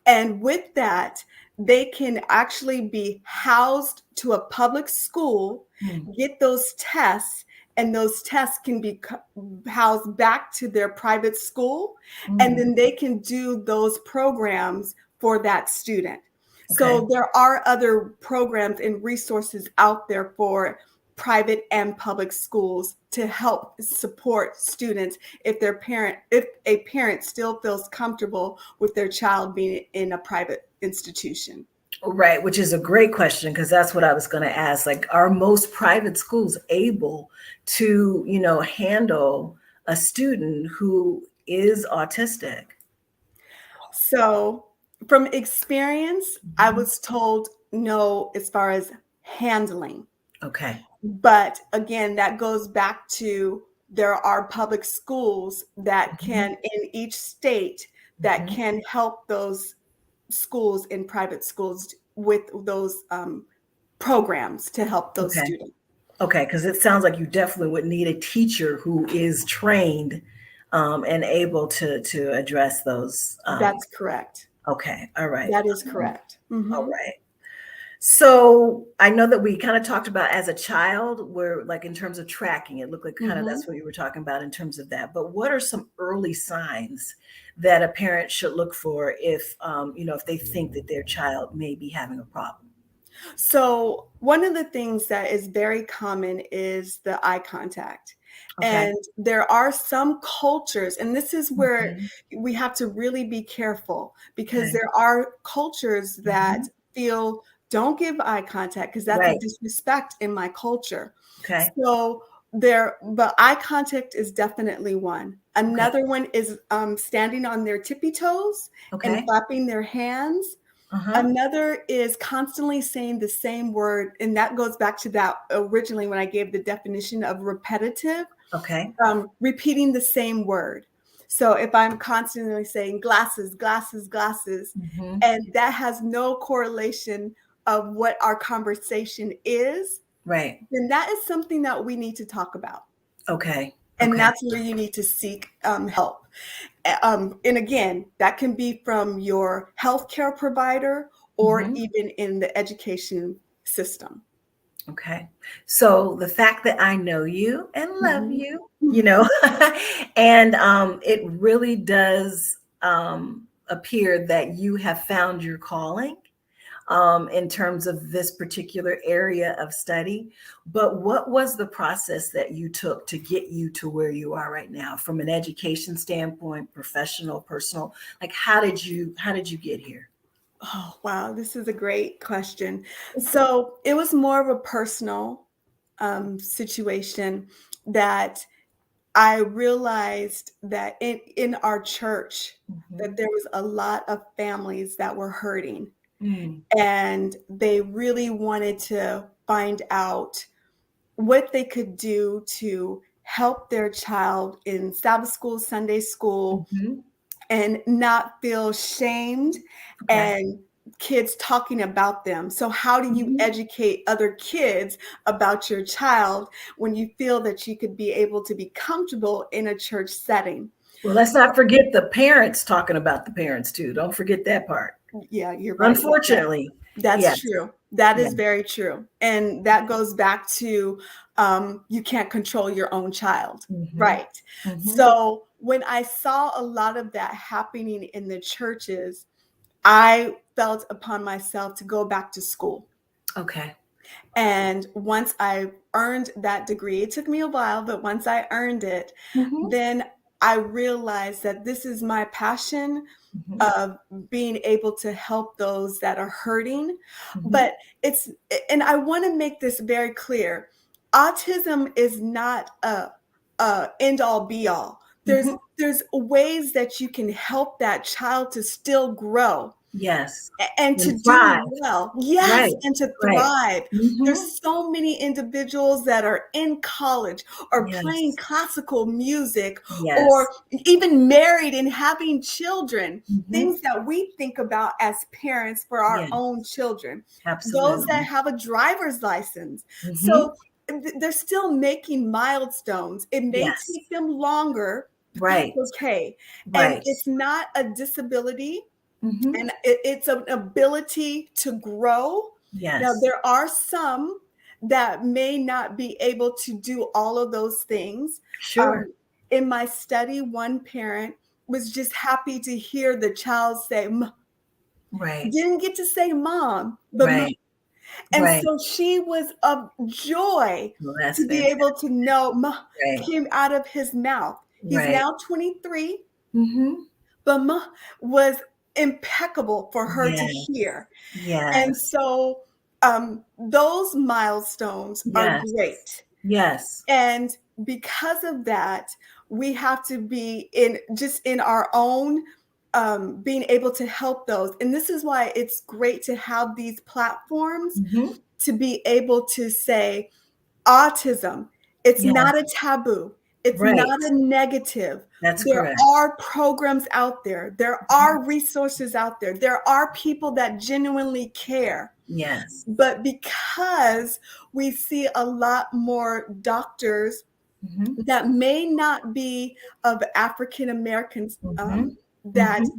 [SPEAKER 2] And with that, they can actually be housed to a public school,
[SPEAKER 1] Mm.
[SPEAKER 2] get those tests, and those tests can be housed back to their private school, and
[SPEAKER 1] Mm.
[SPEAKER 2] then they can do those programs for that student.
[SPEAKER 1] Okay.
[SPEAKER 2] So there are other programs and resources out there for private and public schools to help support students if a parent still feels comfortable with their child being in a private institution.
[SPEAKER 1] Right, which is a great question because that's what I was going to ask. Like, are most private schools able to, handle a student who is autistic?
[SPEAKER 2] So, from experience, I
[SPEAKER 1] Mhm.
[SPEAKER 2] was told no as far as handling.
[SPEAKER 1] Okay.
[SPEAKER 2] But again, that goes back to there are public schools that
[SPEAKER 1] Mhm.
[SPEAKER 2] can, in each state, that
[SPEAKER 1] Mhm.
[SPEAKER 2] can help those schools in private schools with those programs to help those
[SPEAKER 1] Okay.
[SPEAKER 2] students.
[SPEAKER 1] Okay, because it sounds like you definitely would need a teacher who is trained and able to address those.
[SPEAKER 2] That's correct.
[SPEAKER 1] Okay, all right,
[SPEAKER 2] That is
[SPEAKER 1] um,
[SPEAKER 2] correct.
[SPEAKER 1] all
[SPEAKER 2] Mhm.
[SPEAKER 1] right. So I know that we kind of talked about as a child, where like in terms of tracking, it looked like kind of
[SPEAKER 2] Mhm.
[SPEAKER 1] that's what you were talking about in terms of that. But what are some early signs that a parent should look for if they think that their child may be having a problem?
[SPEAKER 2] So, one of the things that is very common is the eye contact.
[SPEAKER 1] Okay.
[SPEAKER 2] And there are some cultures, and this is where
[SPEAKER 1] Mhm.
[SPEAKER 2] we have to really be careful because
[SPEAKER 1] Okay.
[SPEAKER 2] there are cultures that
[SPEAKER 1] Mhm.
[SPEAKER 2] feel don't give eye contact because that's a
[SPEAKER 1] Right.
[SPEAKER 2] disrespect in my culture.
[SPEAKER 1] Okay.
[SPEAKER 2] So, but eye contact is definitely one.
[SPEAKER 1] Okay.
[SPEAKER 2] Another one is standing on their tippy toes and
[SPEAKER 1] Okay.
[SPEAKER 2] flapping their hands.
[SPEAKER 1] Uh-huh.
[SPEAKER 2] Another is constantly saying the same word, and that goes back to that originally when I gave the definition of repetitive,
[SPEAKER 1] Okay.
[SPEAKER 2] repeating the same word. So if I'm constantly saying glasses, glasses, glasses,
[SPEAKER 1] Mhm.
[SPEAKER 2] and that has no correlation of what our conversation is,
[SPEAKER 1] Right.
[SPEAKER 2] then that is something that we need to talk about.
[SPEAKER 1] Okay.
[SPEAKER 2] And
[SPEAKER 1] Okay.
[SPEAKER 2] that's where you need to seek help. And again, that can be from your healthcare provider or
[SPEAKER 1] Mhm.
[SPEAKER 2] even in the education system.
[SPEAKER 1] Okay. So the fact that I know you and love
[SPEAKER 2] Mhm.
[SPEAKER 1] you, and it really does appear that you have found your calling in terms of this particular area of study. But what was the process that you took to get you to where you are right now from an education standpoint, professional, personal? Like how did you get here?
[SPEAKER 2] Oh, wow, this is a great question. So it was more of a personal situation that I realized that in our church that
[SPEAKER 1] Mhm.
[SPEAKER 2] there was a lot of families that were hurting
[SPEAKER 1] Mm.
[SPEAKER 2] and they really wanted to find out what they could do to help their child in Sabbath school, Sunday school,
[SPEAKER 1] Mhm.
[SPEAKER 2] and not feel shamed
[SPEAKER 1] Okay.
[SPEAKER 2] and kids talking about them. So, how do you
[SPEAKER 1] Mhm.
[SPEAKER 2] educate other kids about your child when you feel that you could be able to be comfortable in a church setting?
[SPEAKER 1] Well, let's not forget the parents talking about the parents too. Don't forget that part.
[SPEAKER 2] Yeah, you're right. You're right.
[SPEAKER 1] Unfortunately.
[SPEAKER 2] That's
[SPEAKER 1] Yes.
[SPEAKER 2] true. That
[SPEAKER 1] Yeah.
[SPEAKER 2] is very true. And that goes back to you can't control your own child.
[SPEAKER 1] Mm-hmm.
[SPEAKER 2] Right.
[SPEAKER 1] Mm-hmm.
[SPEAKER 2] So when I saw a lot of that happening in the churches, I felt upon myself to go back to school.
[SPEAKER 1] Okay.
[SPEAKER 2] And once I earned that degree, it took me a while, but once I earned it,
[SPEAKER 1] Mm-hmm.
[SPEAKER 2] then I realized that this is my passion
[SPEAKER 1] Mm-hmm.
[SPEAKER 2] of being able to help those that are hurting.
[SPEAKER 1] Mm-hmm.
[SPEAKER 2] But it's, and I want to make this very clear. Autism is not a end all be all.
[SPEAKER 1] Mm-hmm.
[SPEAKER 2] There's ways that you can help that child to still grow
[SPEAKER 1] Yes.
[SPEAKER 2] and to
[SPEAKER 1] And
[SPEAKER 2] do
[SPEAKER 1] thrive.
[SPEAKER 2] well. Yes,
[SPEAKER 1] Right.
[SPEAKER 2] and to
[SPEAKER 1] Right.
[SPEAKER 2] thrive.
[SPEAKER 1] Mm-hmm.
[SPEAKER 2] There's so many individuals that are in college or playing
[SPEAKER 1] Yes.
[SPEAKER 2] classical music
[SPEAKER 1] Yes.
[SPEAKER 2] or even married and having children,
[SPEAKER 1] Mm-hmm.
[SPEAKER 2] things that we think about as parents for our
[SPEAKER 1] Yes.
[SPEAKER 2] own children. Those that
[SPEAKER 1] Absolutely.
[SPEAKER 2] have a driver's license.
[SPEAKER 1] Mm-hmm.
[SPEAKER 2] So they're still making milestones. It may
[SPEAKER 1] Yes.
[SPEAKER 2] take them longer, but that's
[SPEAKER 1] Right.
[SPEAKER 2] okay. And
[SPEAKER 1] Right.
[SPEAKER 2] it's not a disability,
[SPEAKER 1] Mm-hmm.
[SPEAKER 2] and it's an ability to grow. Now,
[SPEAKER 1] Yes.
[SPEAKER 2] there are some that may not be able to do all of those things.
[SPEAKER 1] Sure.
[SPEAKER 2] In my study, one parent was just happy to hear the child say,
[SPEAKER 1] Right.
[SPEAKER 2] didn't get to say mom, but "Ma."
[SPEAKER 1] Right.
[SPEAKER 2] And
[SPEAKER 1] Right.
[SPEAKER 2] so she was of joy
[SPEAKER 1] Well, that's
[SPEAKER 2] to be able to
[SPEAKER 1] fantastic.
[SPEAKER 2] know "Ma"
[SPEAKER 1] Right.
[SPEAKER 2] came out of his mouth. He's
[SPEAKER 1] Right.
[SPEAKER 2] now 23,
[SPEAKER 1] Mm-hmm.
[SPEAKER 2] but "Ma" was impeccable for her to
[SPEAKER 1] Yes.
[SPEAKER 2] hear. And
[SPEAKER 1] Yes.
[SPEAKER 2] so those milestones are
[SPEAKER 1] Yes.
[SPEAKER 2] great.
[SPEAKER 1] Yes.
[SPEAKER 2] And because of that, we have to be in just in our own being able to help those. And this is why it's great to have these platforms
[SPEAKER 1] Mm-hmm.
[SPEAKER 2] to be able to say, autism, it's
[SPEAKER 1] Yes.
[SPEAKER 2] not a taboo. It's not
[SPEAKER 1] Right.
[SPEAKER 2] a negative.
[SPEAKER 1] That's
[SPEAKER 2] There
[SPEAKER 1] correct.
[SPEAKER 2] are programs out there. There are resources out there. There are people that genuinely care.
[SPEAKER 1] Yes.
[SPEAKER 2] But because we see a lot more doctors
[SPEAKER 1] Mm-hmm.
[SPEAKER 2] that may not be of African Americans
[SPEAKER 1] Mm-hmm.
[SPEAKER 2] that
[SPEAKER 1] Mm-hmm.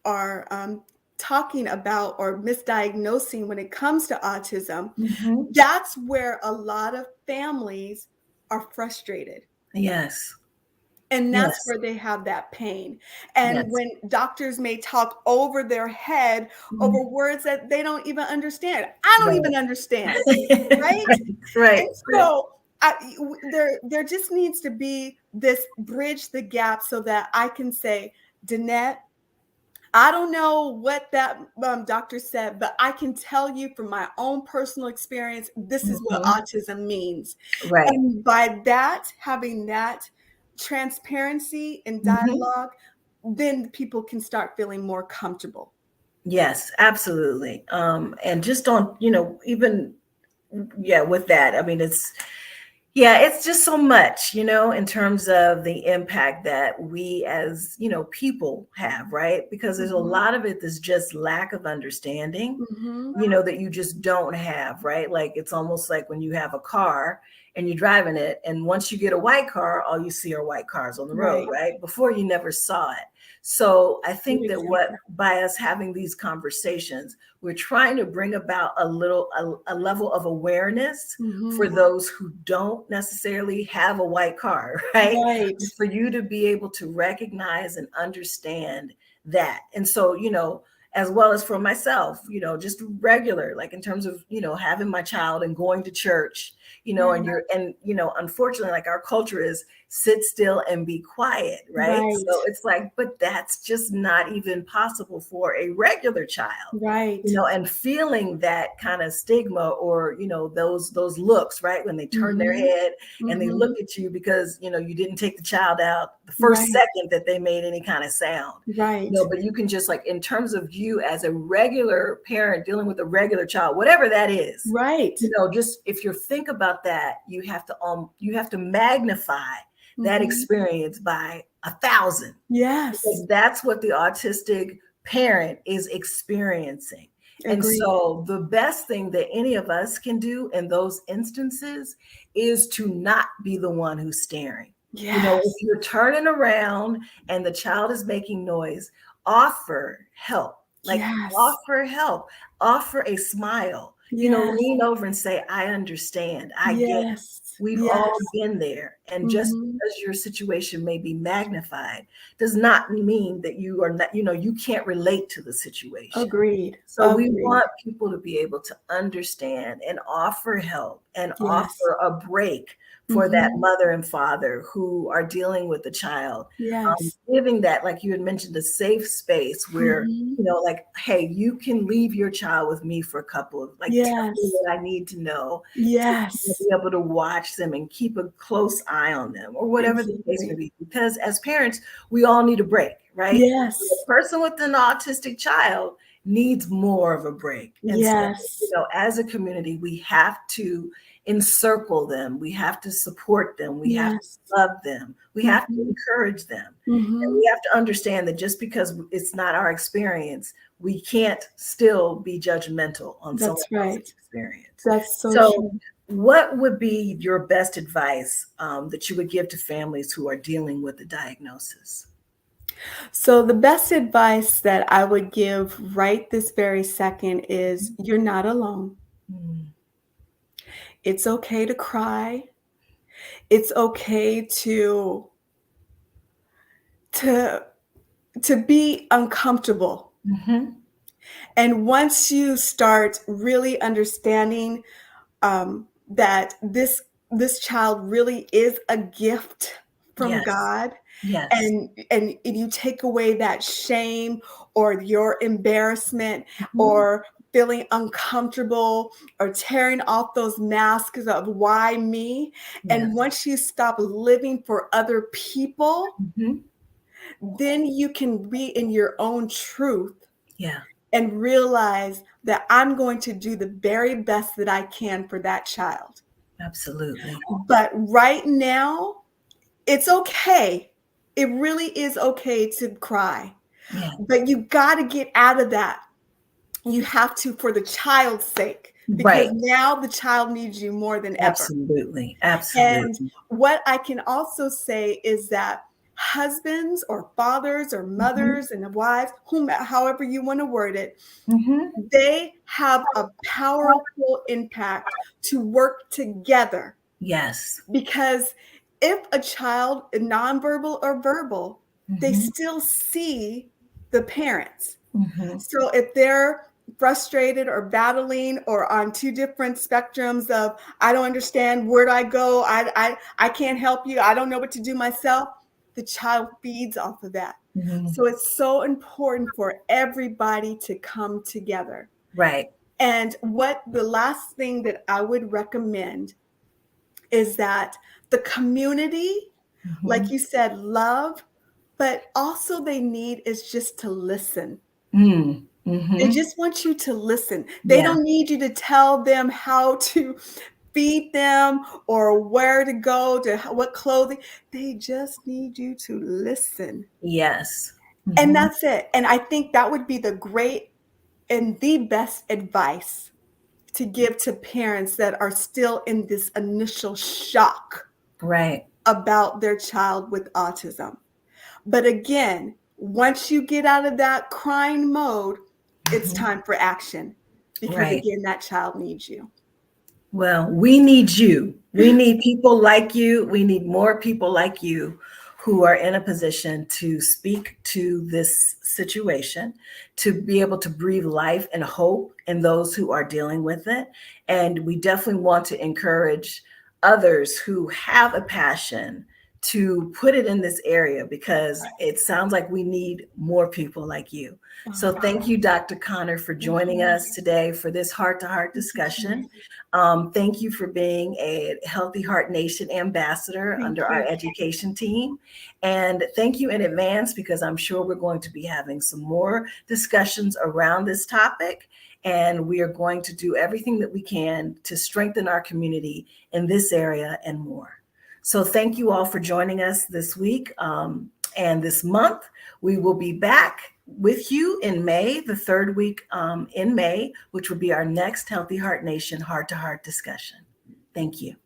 [SPEAKER 2] are talking about or misdiagnosing when it comes to autism,
[SPEAKER 1] Mm-hmm.
[SPEAKER 2] that's where a lot of families are frustrated.
[SPEAKER 1] Yes.
[SPEAKER 2] And that's
[SPEAKER 1] Yes.
[SPEAKER 2] where they have that pain. And
[SPEAKER 1] Yes.
[SPEAKER 2] when doctors may talk over their head over
[SPEAKER 1] Mm.
[SPEAKER 2] words that they don't even understand, I don't
[SPEAKER 1] Right.
[SPEAKER 2] even understand, right?
[SPEAKER 1] Right. Right.
[SPEAKER 2] And
[SPEAKER 1] Right.
[SPEAKER 2] so there just needs to be this bridge the gap so that I can say, Danette, I don't know what that doctor said, but I can tell you from my own personal experience, this is what
[SPEAKER 1] Mm-hmm.
[SPEAKER 2] autism means.
[SPEAKER 1] Right.
[SPEAKER 2] And by that, having that transparency and
[SPEAKER 1] Mm-hmm.
[SPEAKER 2] dialogue, then people can start feeling more comfortable.
[SPEAKER 1] Yes, absolutely. And just on, even yeah, with that, I mean, it's just so much, in terms of the impact that we as, people have, right? Because there's a
[SPEAKER 2] Mhm,
[SPEAKER 1] lot of it that's just lack of understanding,
[SPEAKER 2] mhm.
[SPEAKER 1] that you just don't have, right? Like it's almost like when you have a car and you're driving it, and once you get a white car, all you see are white cars on the road,
[SPEAKER 2] Right.
[SPEAKER 1] right? Before you never saw it. So I
[SPEAKER 2] Good
[SPEAKER 1] think that
[SPEAKER 2] example.
[SPEAKER 1] by us having these conversations, we're trying to bring about a level of awareness for
[SPEAKER 2] Mhm.
[SPEAKER 1] those who don't necessarily have a white car, right?
[SPEAKER 2] Right.
[SPEAKER 1] For you to be able to recognize and understand that. And so, as well as for myself, just regular, like in terms of, having my child and going to church,
[SPEAKER 2] Yeah.
[SPEAKER 1] unfortunately, like our culture is sit still and be quiet, right?
[SPEAKER 2] Right.
[SPEAKER 1] So it's like, but that's just not even possible for a regular child,
[SPEAKER 2] Right.
[SPEAKER 1] and feeling that kind of stigma or, those looks, right? When they turn their
[SPEAKER 2] Mhm,
[SPEAKER 1] head and they look
[SPEAKER 2] mhm.
[SPEAKER 1] at you because, you didn't take the child out the first
[SPEAKER 2] Right.
[SPEAKER 1] second that they made any kind of sound.
[SPEAKER 2] Right.
[SPEAKER 1] But you can just like in terms of you as a regular parent dealing with a regular child, whatever that is,
[SPEAKER 2] Right.
[SPEAKER 1] just if you think about that, you have to magnify that
[SPEAKER 2] Mhm.
[SPEAKER 1] experience by 1,000,
[SPEAKER 2] Yes.
[SPEAKER 1] because that's what the autistic parent is experiencing. And
[SPEAKER 2] Agreed.
[SPEAKER 1] so the best thing that any of us can do in those instances is to not be the one who's staring. If
[SPEAKER 2] Yes.
[SPEAKER 1] you're turning around and the child is making noise, offer help. Like,
[SPEAKER 2] Yes.
[SPEAKER 1] offer help, offer a smile,
[SPEAKER 2] Yes.
[SPEAKER 1] lean over and say, I understand, I get it.
[SPEAKER 2] Yes.
[SPEAKER 1] We've all
[SPEAKER 2] Yes.
[SPEAKER 1] been there. And just
[SPEAKER 2] Mhm.
[SPEAKER 1] because your situation may be magnified does not mean that you are not, you can't relate to the situation.
[SPEAKER 2] Agreed.
[SPEAKER 1] So we
[SPEAKER 2] Agreed.
[SPEAKER 1] want people to be able to understand and offer help and
[SPEAKER 2] Yes.
[SPEAKER 1] offer a break for that
[SPEAKER 2] Mhm.
[SPEAKER 1] mother and father who are dealing with the child.
[SPEAKER 2] Yes.
[SPEAKER 1] Giving that, like you had mentioned, a safe space where,
[SPEAKER 2] Mhm.
[SPEAKER 1] like, hey, you can leave your child with me for a couple of, like, tell me
[SPEAKER 2] Yes.
[SPEAKER 1] what I need to know to
[SPEAKER 2] Yes.
[SPEAKER 1] be able to watch them and keep a close eye on them, or whatever the case may
[SPEAKER 2] Exactly.
[SPEAKER 1] be. Because as parents, we all need a break, right? The
[SPEAKER 2] Yes.
[SPEAKER 1] person with an autistic child needs more of a break. And so,
[SPEAKER 2] Yes.
[SPEAKER 1] as a community, we have to encircle them. We have to support them. We have to
[SPEAKER 2] Yes.
[SPEAKER 1] love them. We have to
[SPEAKER 2] Mhm.
[SPEAKER 1] encourage them. And
[SPEAKER 2] Mhm.
[SPEAKER 1] we have to understand that just because it's not our experience, we can't still be judgmental on someone
[SPEAKER 2] That's
[SPEAKER 1] else's
[SPEAKER 2] right.
[SPEAKER 1] experience.
[SPEAKER 2] That's so
[SPEAKER 1] So,
[SPEAKER 2] true.
[SPEAKER 1] what would be your best advice that you would give to families who are dealing with the diagnosis?
[SPEAKER 2] So the best advice that I would give right this very second is you're not alone.
[SPEAKER 1] Mm,
[SPEAKER 2] It's okay to cry. It's okay to to be uncomfortable.
[SPEAKER 1] mhm.
[SPEAKER 2] And once you start really understanding that this child really is a gift from
[SPEAKER 1] Yes,
[SPEAKER 2] God,
[SPEAKER 1] yes.
[SPEAKER 2] and you take away that shame or your embarrassment
[SPEAKER 1] Mhm.
[SPEAKER 2] or feeling uncomfortable or tearing off those masks of why me, and
[SPEAKER 1] Yes.
[SPEAKER 2] once you stop living for other people,
[SPEAKER 1] Mhm.
[SPEAKER 2] then you can be in your own truth
[SPEAKER 1] Yeah,
[SPEAKER 2] and realize that I'm going to do the very best that I can for that child.
[SPEAKER 1] absolutely.
[SPEAKER 2] But right now, it's okay. It really is okay to cry,
[SPEAKER 1] Yeah,
[SPEAKER 2] but you got to get out of that. You have to for the child's sake, because
[SPEAKER 1] right.
[SPEAKER 2] now the child needs you more than ever.
[SPEAKER 1] Absolutely.
[SPEAKER 2] And
[SPEAKER 1] Absolutely.
[SPEAKER 2] what I can also say is that husbands or fathers or
[SPEAKER 1] Mhm.
[SPEAKER 2] mothers and wives, however you want to word it,
[SPEAKER 1] Mhm.
[SPEAKER 2] they have a powerful impact to work together,
[SPEAKER 1] Yes.
[SPEAKER 2] because if a child is nonverbal or verbal, they
[SPEAKER 1] Mhm.
[SPEAKER 2] still see the parents.
[SPEAKER 1] Mhm.
[SPEAKER 2] So if they're frustrated or battling or on two different spectrums of I don't understand, where do I go? I can't help you. I don't know what to do myself. The child feeds off of that.
[SPEAKER 1] Mhm.
[SPEAKER 2] So it's so important for everybody to come together.
[SPEAKER 1] Right.
[SPEAKER 2] And what the last thing that I would recommend is that the community, like
[SPEAKER 1] Mhm.
[SPEAKER 2] you said, love, but also they need is just to listen.
[SPEAKER 1] Mm.
[SPEAKER 2] They
[SPEAKER 1] Mhm.
[SPEAKER 2] just want you to listen. They
[SPEAKER 1] Yeah.
[SPEAKER 2] don't need you to tell them how to feed them or where to go, to what clothing. They just need you to listen.
[SPEAKER 1] Yes.
[SPEAKER 2] And
[SPEAKER 1] Mhm.
[SPEAKER 2] that's it. And I think that would be the great and the best advice to give to parents that are still in this initial shock
[SPEAKER 1] Right.
[SPEAKER 2] about their child with autism. But again, once you get out of that crying mode, it's
[SPEAKER 1] Mhm.
[SPEAKER 2] time for action, because
[SPEAKER 1] Right.
[SPEAKER 2] again, that child needs you.
[SPEAKER 1] Well, we need you. We need people like you. We need more people like you who are in a position to speak to this situation, to be able to breathe life and hope in those who are dealing with it. And we definitely want to encourage others who have a passion to put it in this area, because it sounds like we need more people like you. So
[SPEAKER 2] Oh,
[SPEAKER 1] thank you, Dr. Conner, for
[SPEAKER 2] thank
[SPEAKER 1] joining
[SPEAKER 2] you.
[SPEAKER 1] us today for this heart-to-heart
[SPEAKER 2] Thank you so much.
[SPEAKER 1] discussion. Thank you for being a Healthy Heart Nation ambassador
[SPEAKER 2] Thank
[SPEAKER 1] under our
[SPEAKER 2] you.
[SPEAKER 1] education team. And thank you in advance, because I'm sure we're going to be having some more discussions around this topic. And we are going to do everything that we can to strengthen our community in this area and more. So thank you all for joining us this week and this month. We will be back with you in May, the third week in May, which will be our next Healthy Heart Nation Heart to Heart discussion. Thank you.